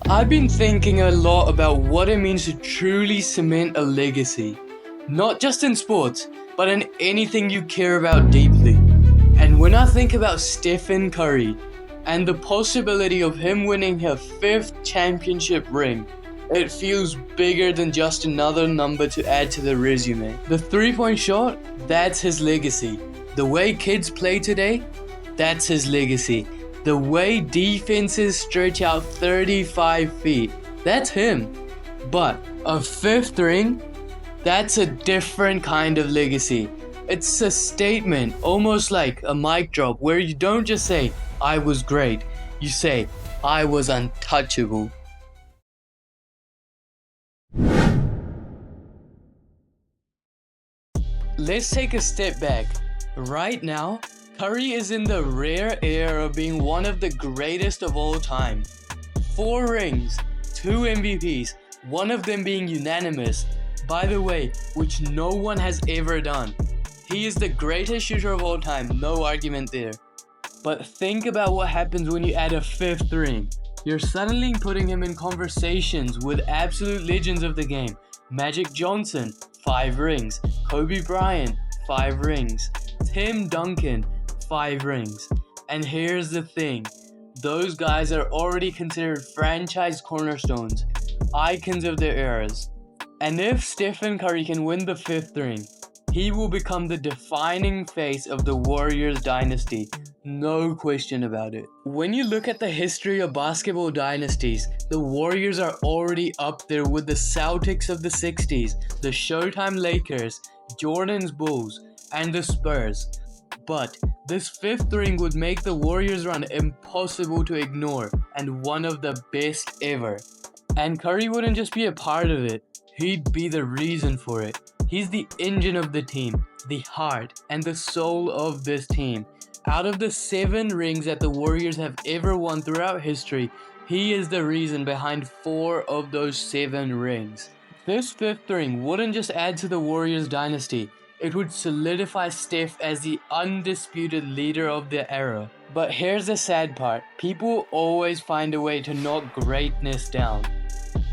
I've been thinking a lot about what it means to truly cement a legacy. Not just in sports, but in anything you care about deeply. And when I think about Stephen Curry and the possibility of him winning her 5th championship ring, it feels bigger than just another number to add to the resume. The 3-point shot, that's his legacy. The way kids play today, that's his legacy. The way defenses stretch out 35 feet, that's him. But a 5th ring, that's a different kind of legacy. It's a statement, almost like a mic drop, where you don't just say, I was great. You say, I was untouchable. Let's take a step back. Right now, Curry is in the rare air of being one of the greatest of all time. 4 rings, 2 MVPs, one of them being unanimous, by the way, which no one has ever done. He is the greatest shooter of all time, no argument there. But think about what happens when you add a 5th ring. You're suddenly putting him in conversations with absolute legends of the game. Magic Johnson, 5 rings. Kobe Bryant, 5 rings. Tim Duncan, 5 rings. And here's the thing, those guys are already considered franchise cornerstones, icons of their eras. And if Stephen Curry can win the 5th ring, he will become the defining face of the Warriors dynasty, no question about it. When you look at the history of basketball dynasties, the Warriors are already up there with the Celtics of the 60s, the Showtime Lakers, Jordan's Bulls, and the Spurs. But this 5th ring would make the Warriors run impossible to ignore and one of the best ever. And Curry wouldn't just be a part of it, he'd be the reason for it. He's the engine of the team, the heart, and the soul of this team. Out of the 7 rings that the Warriors have ever won throughout history, he is the reason behind 4 of those 7 rings. This 5th ring wouldn't just add to the Warriors dynasty, it would solidify Steph as the undisputed leader of the era. But here's the sad part, people always find a way to knock greatness down.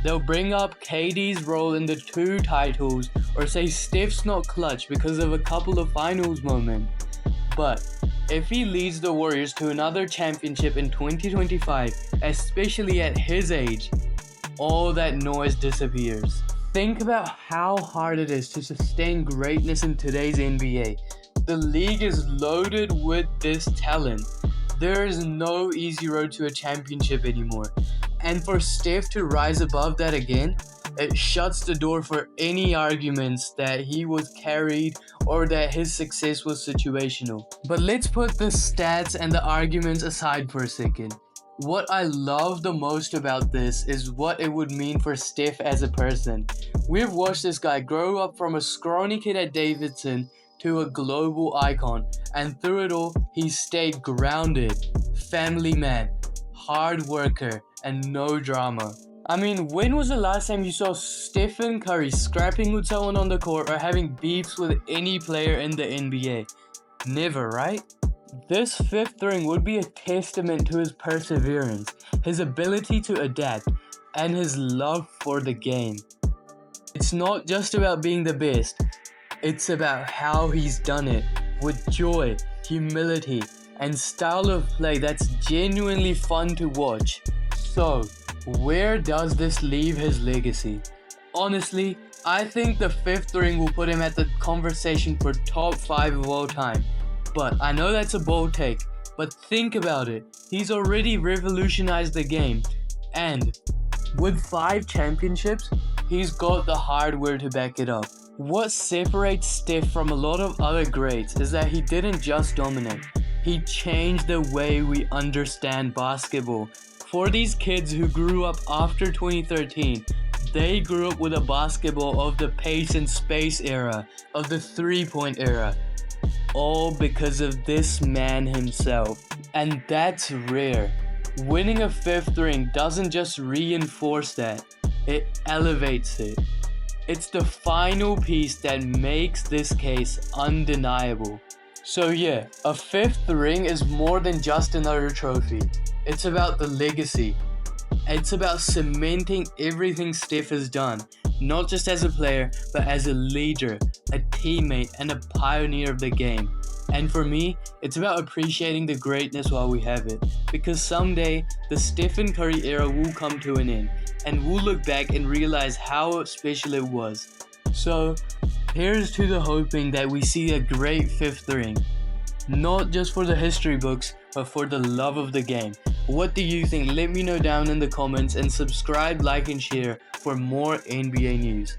They'll bring up KD's role in the 2 titles or say Steph's not clutch because of a couple of finals moments. But if he leads the Warriors to another championship in 2025, especially at his age, all that noise disappears. Think about how hard it is to sustain greatness in today's NBA. The league is loaded with this talent. There is no easy road to a championship anymore. And for Steph to rise above that again, it shuts the door for any arguments that he was carried or that his success was situational. But let's put the stats and the arguments aside for a second. What I love the most about this is what it would mean for Steph as a person. We've watched this guy grow up from a scrawny kid at Davidson to a global icon, and through it all, he stayed grounded, family man, hard worker, and no drama. I mean, when was the last time you saw Stephen Curry scrapping with someone on the court or having beefs with any player in the NBA? Never, right? This 5th ring would be a testament to his perseverance, his ability to adapt, and his love for the game. It's not just about being the best, it's about how he's done it, with joy, humility, and style of play that's genuinely fun to watch. So, where does this leave his legacy? Honestly, I think the 5th ring will put him at the conversation for top 5 of all time. But I know that's a bold take, but think about it. He's already revolutionized the game, and with 5 championships, he's got the hardware to back it up. What separates Steph from a lot of other greats is that he didn't just dominate, he changed the way we understand basketball. For these kids who grew up after 2013, they grew up with a basketball of the pace and space era, of the 3-point era. All because of this man himself. And that's rare. Winning a 5th ring doesn't just reinforce that, it elevates it. It's the final piece that makes this case undeniable. So yeah, a 5th ring is more than just another trophy. It's about the legacy, It's about cementing everything Steph has done, not just as a player, but as a leader, a teammate, and a pioneer of the game. And for me, it's about appreciating the greatness while we have it, because someday the Stephen Curry era will come to an end, and we'll look back and realize how special it was. So, here's to the hoping that we see a great fifth ring, not just for the history books, but for the love of the game. What do you think? Let me know down in the comments, and subscribe, like, and share for more NBA news.